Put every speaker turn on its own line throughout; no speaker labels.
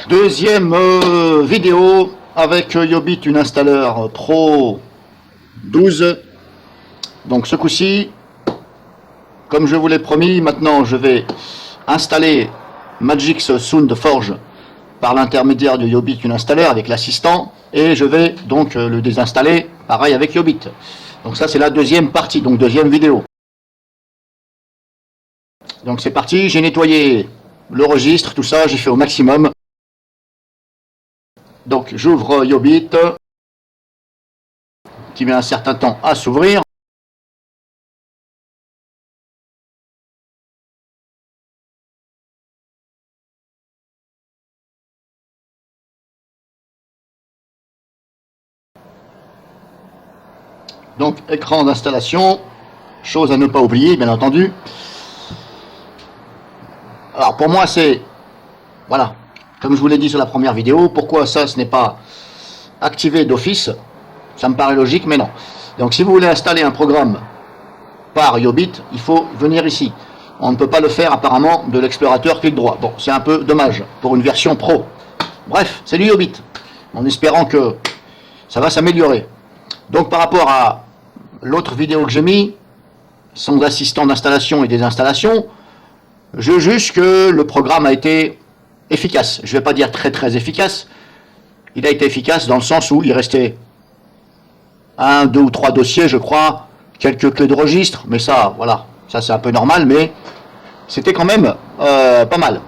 Deuxième vidéo avec Yobit, une installeur Pro 12. Donc ce coup-ci, comme je vous l'ai promis, maintenant je vais installer Magix Sound Forge par l'intermédiaire de Yobit, une installeur avec l'assistant, et je vais donc le désinstaller, pareil avec Yobit. Donc ça c'est la deuxième partie, donc deuxième vidéo. Donc c'est parti, j'ai nettoyé le registre, tout ça, j'ai fait au maximum. Donc j'ouvre Yobit, qui met un certain temps à s'ouvrir. Donc écran d'installation, chose à ne pas oublier bien entendu. Alors pour moi c'est, voilà, comme je vous l'ai dit sur la première vidéo, pourquoi ça ce n'est pas activé d'office, ça me paraît logique mais non. Donc si vous voulez installer un programme par Yobit, il faut venir ici. On ne peut pas le faire apparemment de l'explorateur clic droit. Bon, c'est un peu dommage pour une version pro. Bref, c'est du Yobit, en espérant que ça va s'améliorer. Donc par rapport à l'autre vidéo que j'ai mis, sans assistant d'installation et des installations, je juge que le programme a été efficace. Je ne vais pas dire très efficace. Il a été efficace dans le sens où il restait 1, 2 ou 3 dossiers, je crois, quelques clés de registre, mais ça, voilà, ça c'est un peu normal, mais c'était quand même pas mal.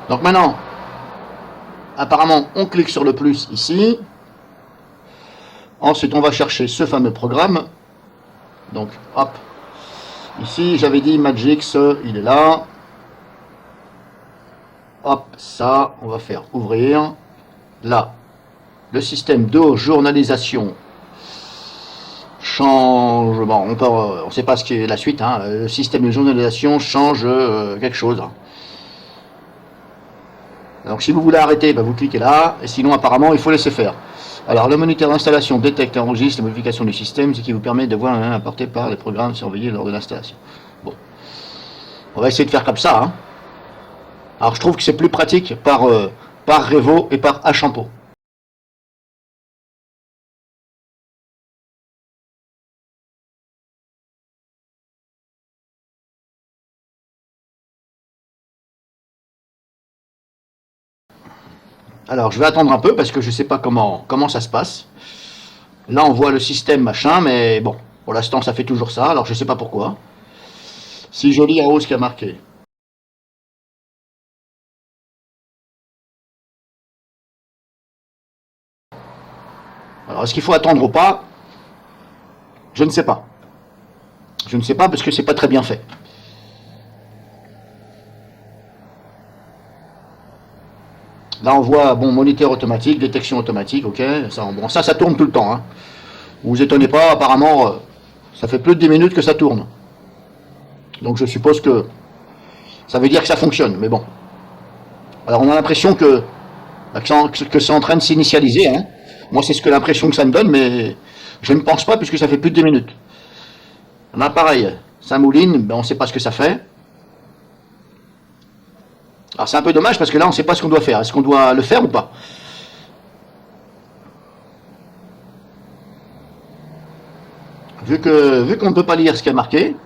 Donc maintenant, apparemment, on clique sur le plus ici. Ensuite, on va chercher ce fameux programme. Donc, hop. Ici, j'avais dit Magix, il est là. Hop, ça, on va faire ouvrir. Là, le système de journalisation change. Bon, on ne sait pas ce qui est la suite. Hein. Le système de journalisation change quelque chose. Donc, si vous voulez arrêter, ben, vous cliquez là. Et sinon, apparemment, il faut laisser faire. Alors, le moniteur d'installation détecte et enregistre les modifications du système, ce qui vous permet de voir un apporté par les programmes surveillés lors de l'installation. Bon, on va essayer de faire comme ça. Hein. Alors, je trouve que c'est plus pratique par Revo et par Achampo. Alors, je vais attendre un peu parce que je ne sais pas comment ça se passe. Là, on voit le système machin, mais bon, pour l'instant, ça fait toujours ça. Alors, je ne sais pas pourquoi. Si je lis en haut ce qu'il y a marqué. Alors, est-ce qu'il faut attendre ou pas? Je ne sais pas. Je ne sais pas parce que c'est pas très bien fait. Là, on voit, bon, moniteur automatique, détection automatique, ok. Ça, bon, ça tourne tout le temps. Hein. Vous étonnez pas, apparemment, ça fait plus de 10 minutes que ça tourne. Donc, je suppose que ça veut dire que ça fonctionne, mais bon. Alors, on a l'impression que c'est en train de s'initialiser. Hein. Moi, c'est ce que l'impression que ça me donne, mais je ne pense pas puisque ça fait plus de 10 minutes. Là, pareil, ça mouline, ben, on ne sait pas ce que ça fait. Alors, c'est un peu dommage parce que là, on ne sait pas ce qu'on doit faire. Est-ce qu'on doit le faire ou pas? Vu qu'on ne peut pas lire ce qu'il y a marqué.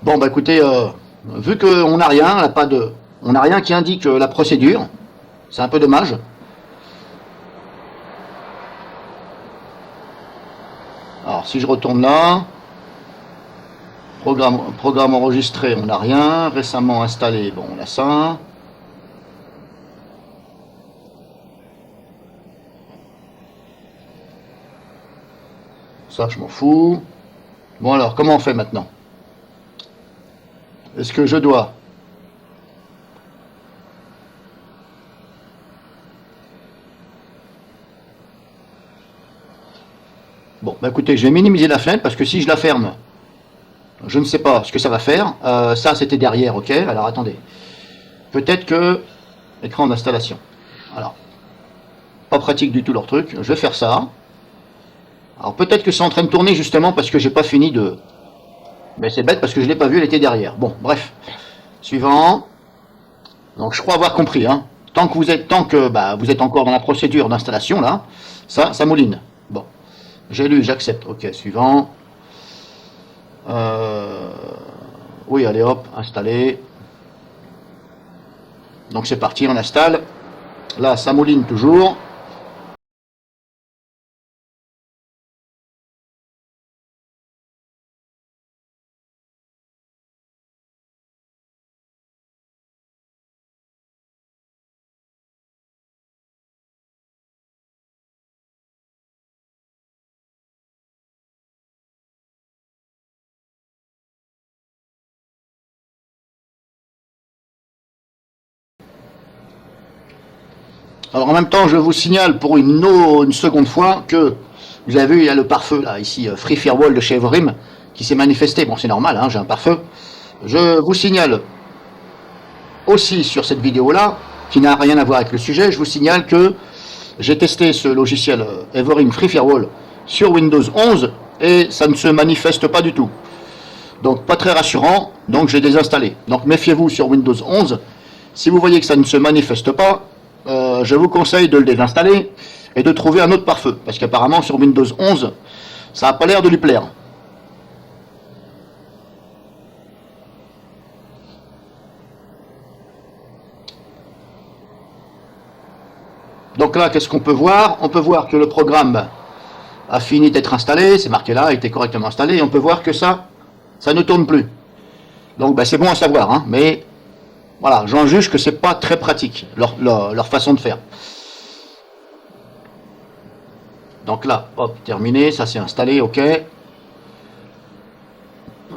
Bon, bah écoutez, vu qu'on n'a rien, on n'a rien qui indique la procédure, c'est un peu dommage. Alors, si je retourne là, programme enregistré, on n'a rien. Récemment installé, bon, on a ça. Ça, je m'en fous. Bon alors, comment on fait maintenant? Est-ce que je dois Bon, bah écoutez, je vais minimiser la fenêtre parce que si je la ferme, je ne sais pas ce que ça va faire. Ça, c'était derrière, ok. Alors attendez. Peut-être que écran d'installation. Alors, pas pratique du tout leur truc. Je vais faire ça. Alors peut-être que c'est en train de tourner justement parce que j'ai pas fini de. Mais c'est bête parce que je l'ai pas vu, elle était derrière. Bon, bref. Suivant. Donc je crois avoir compris. Hein. Tant que bah, vous êtes encore dans la procédure d'installation là, ça mouline. Bon, j'ai lu, j'accepte. Ok, suivant. Oui, allez hop, installer. Donc c'est parti, on installe. Là, ça mouline toujours. Alors en même temps, je vous signale pour une seconde fois que vous avez vu, il y a le pare-feu là, ici, Free Firewall de chez Everim, qui s'est manifesté. Bon, c'est normal, hein, j'ai un pare-feu. Je vous signale aussi sur cette vidéo là, qui n'a rien à voir avec le sujet, je vous signale que j'ai testé ce logiciel Everim Free Firewall sur Windows 11 et ça ne se manifeste pas du tout. Donc pas très rassurant, donc j'ai désinstallé. Donc méfiez-vous sur Windows 11. Si vous voyez que ça ne se manifeste pas, je vous conseille de le désinstaller et de trouver un autre pare-feu. Parce qu'apparemment sur Windows 11, ça n'a pas l'air de lui plaire. Donc là, qu'est-ce qu'on peut voir? On peut voir que le programme a fini d'être installé, c'est marqué là, a été correctement installé, et on peut voir que ça ne tourne plus. Donc ben, c'est bon à savoir, hein, mais voilà, j'en juge que c'est pas très pratique, leur façon de faire. Donc là, hop, terminé, ça s'est installé, ok.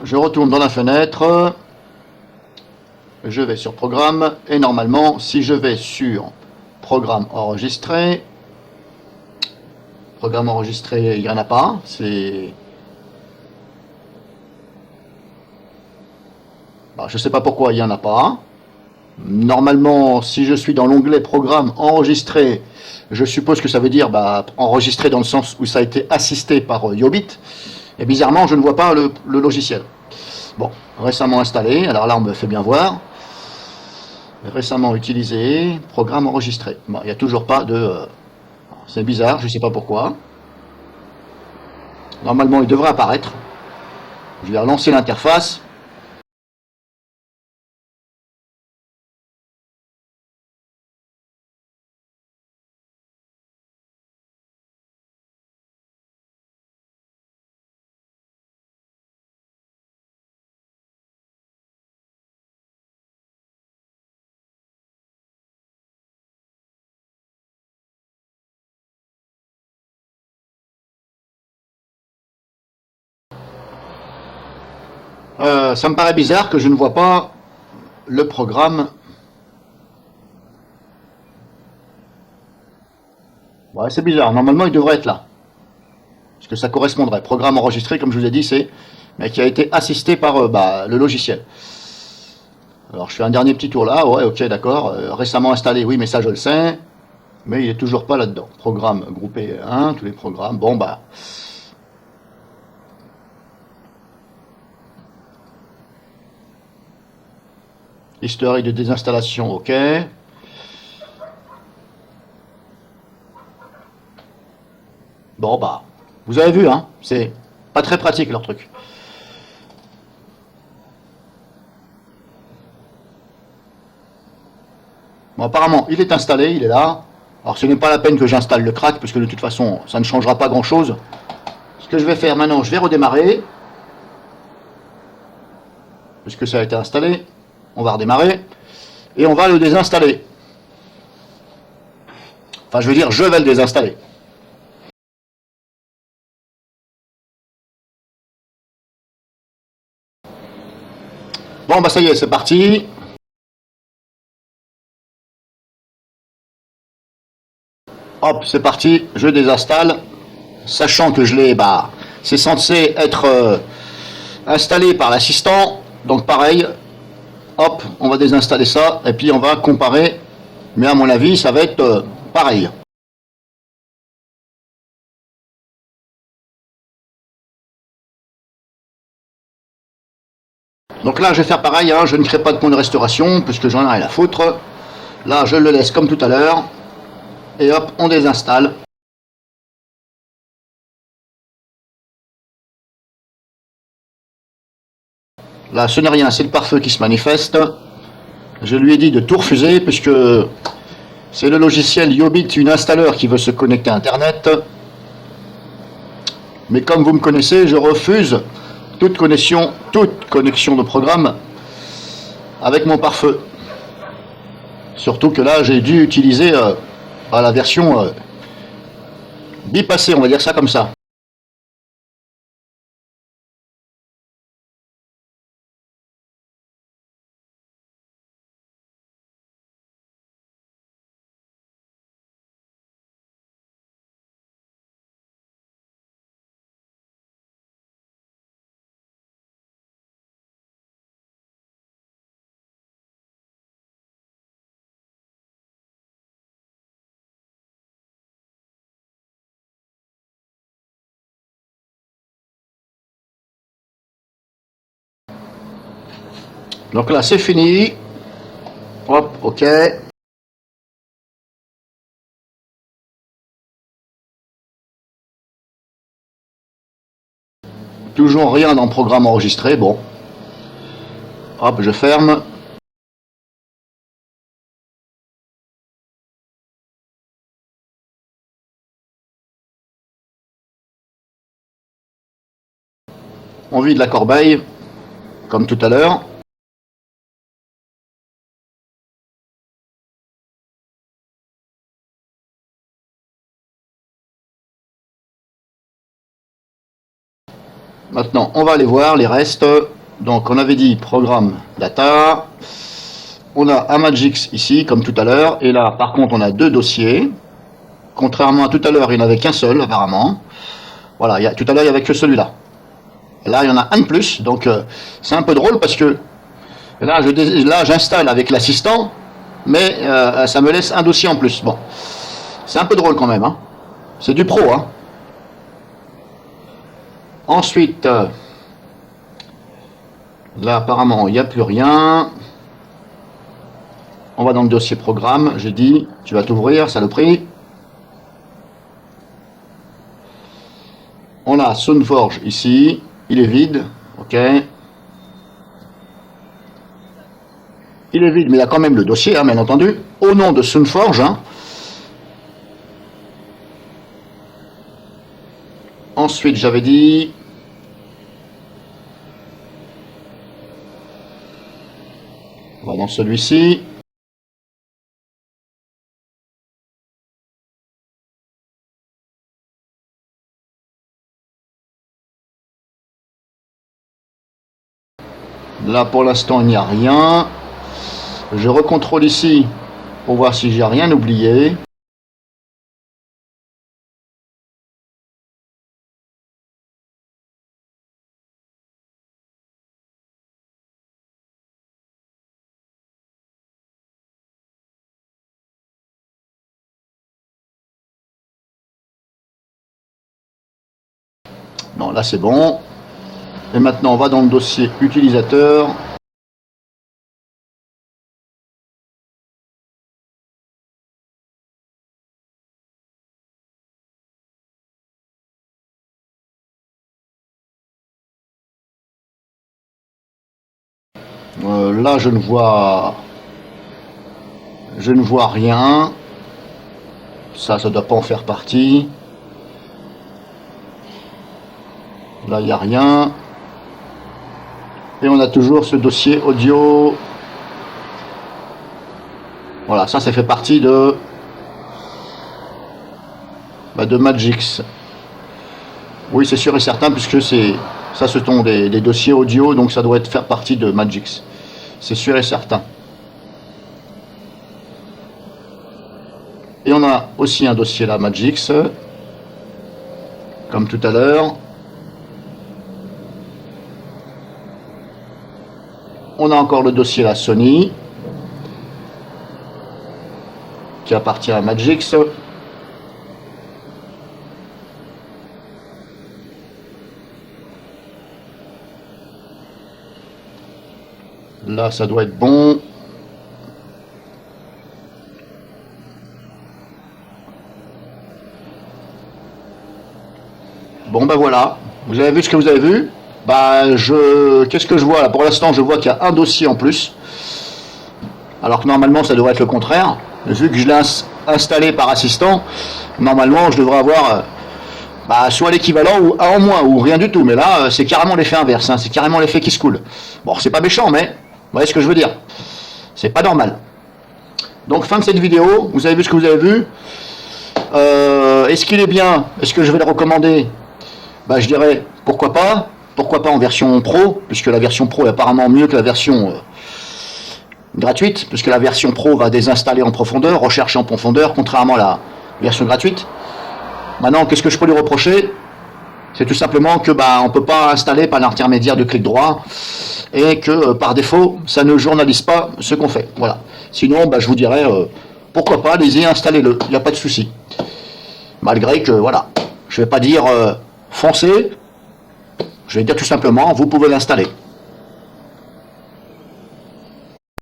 Je retourne dans la fenêtre, je vais sur programme, et normalement, si je vais sur programme enregistré, il n'y en a pas, c'est... Bah, je ne sais pas pourquoi il n'y en a pas. Normalement, si je suis dans l'onglet programme enregistré, je suppose que ça veut dire bah, enregistré dans le sens où ça a été assisté par Yobit. Et bizarrement, je ne vois pas le logiciel. Bon, récemment installé, alors là on me fait bien voir. Récemment utilisé, programme enregistré. Bon, il n'y a toujours pas de... c'est bizarre, je ne sais pas pourquoi. Normalement, il devrait apparaître. Je vais relancer l'interface. Ça me paraît bizarre que je ne vois pas le programme. Ouais, c'est bizarre. Normalement, il devrait être là. Parce que ça correspondrait. Programme enregistré, comme je vous ai dit, c'est... mais qui a été assisté par bah, le logiciel. Alors, je fais un dernier petit tour là. Ouais, ok, d'accord. Récemment installé, oui, mais ça, je le sais. Mais il est toujours pas là-dedans. Programme groupé 1, tous les programmes. Bon, bah... historique de désinstallation, ok. Bon, bah, vous avez vu, hein, c'est pas très pratique leur truc. Bon, apparemment, il est installé, il est là. Alors, ce n'est pas la peine que j'installe le crack, parce que de toute façon, ça ne changera pas grand-chose. Ce que je vais faire maintenant, je vais redémarrer. Puisque ça a été installé. On va redémarrer. Et on va le désinstaller. Enfin, je veux dire, je vais le désinstaller. Bon, bah ça y est, c'est parti. Hop, c'est parti, je désinstalle. sachant que je l'ai, c'est censé être installé par l'assistant, donc pareil, hop, on va désinstaller ça, et puis on va comparer, mais à mon avis, ça va être pareil. Donc là, je vais faire pareil, hein, je ne crée pas de point de restauration, puisque j'en ai rien à foutre. Là, je le laisse comme tout à l'heure, et hop, on désinstalle. Là, ce n'est rien, c'est le pare-feu qui se manifeste. Je lui ai dit de tout refuser, puisque c'est le logiciel Yobit, une installeur qui veut se connecter à Internet. Mais comme vous me connaissez, je refuse toute connexion de programme avec mon pare-feu. Surtout que là, j'ai dû utiliser la version bypassée, on va dire ça comme ça. Donc là, c'est fini. Hop, ok. Toujours rien dans le programme enregistré, bon. Hop, je ferme. On vide la corbeille, comme tout à l'heure. Maintenant, on va aller voir les restes. Donc, on avait dit programme data. On a Amagix ici, comme tout à l'heure. Et là, par contre, on a deux dossiers. Contrairement à tout à l'heure, il n'y en avait qu'un seul, apparemment. Voilà, tout à l'heure, il n'y avait que celui-là. Là, il y en a un de plus. Donc, c'est un peu drôle parce que là, j'installe avec l'assistant, mais ça me laisse un dossier en plus. Bon, c'est un peu drôle quand même. Hein. C'est du pro. Hein. Ensuite, là, apparemment, il n'y a plus rien. On va dans le dossier programme. J'ai dit, tu vas t'ouvrir, saloperie. On a SoundForge ici. Il est vide. OK. Il est vide, mais il y a quand même le dossier, hein, bien entendu. Au nom de SoundForge. Hein. Ensuite, j'avais dit... On va dans celui-ci. Là, pour l'instant, il n'y a rien. Je recontrôle ici pour voir si j'ai rien oublié. Non, là c'est bon. Et maintenant, on va dans le dossier utilisateur. Là, je ne vois rien. Ça ne doit pas en faire partie. Là, il n'y a rien. Et on a toujours ce dossier audio. Voilà, ça fait partie de Magix. Oui, c'est sûr et certain, puisque ça ce sont des dossiers audio, donc ça doit faire partie de Magix. C'est sûr et certain. Et on a aussi un dossier là, Magix. comme tout à l'heure. On a encore le dossier la Sony qui appartient à Magix. Là, ça doit être bon. Bon, ben voilà. Vous avez vu ce que vous avez vu. Bah, qu'est-ce que je vois là? Pour l'instant, je vois qu'il y a un dossier en plus. Alors que normalement, ça devrait être le contraire. Vu que je l'ai installé par assistant, normalement, je devrais avoir soit l'équivalent ou un en moins, ou rien du tout. Mais là, c'est carrément l'effet inverse. Hein. C'est carrément l'effet qui se coule. Bon, c'est pas méchant, mais vous voyez ce que je veux dire. C'est pas normal. Donc, fin de cette vidéo. Vous avez vu ce que vous avez vu. Est-ce qu'il est bien? Est-ce que je vais le recommander? Bah, je dirais, pourquoi pas? Pourquoi pas en version pro, puisque la version pro est apparemment mieux que la version gratuite, puisque la version pro va désinstaller en profondeur, rechercher en profondeur, contrairement à la version gratuite. Maintenant, qu'est-ce que je peux lui reprocher? C'est tout simplement que on ne peut pas installer par l'intermédiaire de clic droit, et que par défaut, ça ne journalise pas ce qu'on fait. Voilà. Sinon, je vous dirais, pourquoi pas, allez-y, installez-le, il n'y a pas de souci. Malgré que, voilà, je ne vais pas dire foncez. Je vais dire tout simplement, vous pouvez l'installer.